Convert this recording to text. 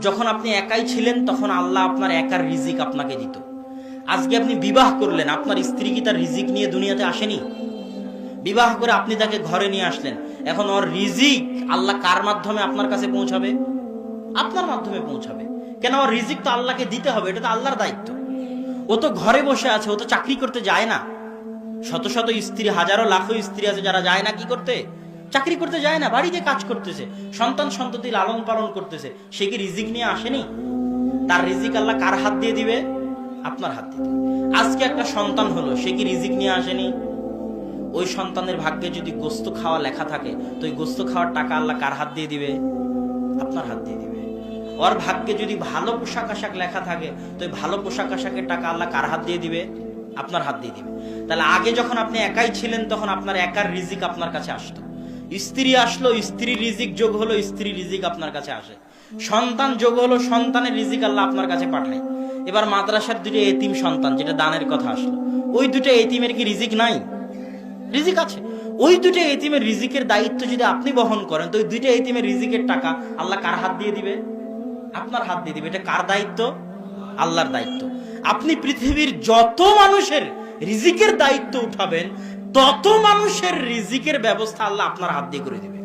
যখন আপনি একাই ছিলেন তখন আল্লাহ আপনার একার রিজিক আপনাকে দিত। আজকে আপনি বিবাহ করলেন, আপনার স্ত্রী কি তার রিজিক নিয়ে দুনিয়াতে আসেনি? বিবাহ করে আপনি তাকে ঘরে নিয়ে আসলেন, এখন ওর রিজিক আল্লাহ কার মাধ্যমে আপনার কাছে পৌঁছাবে? আপনার মাধ্যমে পৌঁছাবে। কেন? ওর রিজিক তো আল্লাহকে দিতে হবে, এটা তো আল্লাহর দায়িত্ব। ও তো ঘরে বসে আছে, ও তো চাকরি করতে যায় না। শত শত স্ত্রী, হাজারো লাখো স্ত্রী আছে যারা যায় না কি করতে? চাকরি করতে যায় না, বাড়িতে কাজ করতেছে, সন্তান সন্ততি লালন পালন করতেছে। সে কি রিজিক নিয়ে আসেনি? তার রিজিক আল্লাহ কার হাত দিয়ে দিবে? আপনার হাত দিয়ে দিবে। আজকে একটা সন্তান হলো, সে কি রিজিক নিয়ে আসেনি? ওই সন্তানের ভাগ্যে যদি গোস্ত খাওয়া লেখা থাকে, তো ওই গোস্ত খাওয়ার টাকা আল্লাহ কার হাত দিয়ে দিবে? আপনার হাত দিয়ে দিবে। ওর ভাগ্যে যদি ভালো পোশাক আশাক লেখা থাকে, তো ওই ভালো পোশাক আশাকের টাকা আল্লাহ কার হাত দিয়ে দিবে? আপনার হাত দিয়ে দিবে। তাহলে আগে যখন আপনি একাই ছিলেন তখন আপনার একার রিজিক আপনার কাছে আসতো। স্ত্রী আসলো, স্ত্রীর রিজিক যোগ হলো, স্ত্রীর রিজিক আপনার কাছে আসে। সন্তান যোগ হলো, সন্তানের রিজিক আল্লাহ আপনার কাছে পাঠায়। এবার মাদ্রাসার দুটো এতিম সন্তান, যেটা দানের কথা আসলো, ওই দুটো এতিমের কি রিজিক নাই? রিজিক আছে। ওই দুটো এতিমের রিজিকের দায়িত্ব যদি আপনি বহন করেন, তো ওই দুইটা এতিমের রিজিকের টাকা আল্লাহ কার হাত দিয়ে দিবে? আপনার হাত দিয়ে দিবে। এটা কার দায়িত্ব? আল্লাহর দায়িত্ব। আপনি পৃথিবীর যত মানুষের রিজিকের দায়িত্ব উঠাবেন, তত মানুষের রিজিকের ব্যবস্থা আল্লাহ আপনার হাত দিয়ে করে দিবে।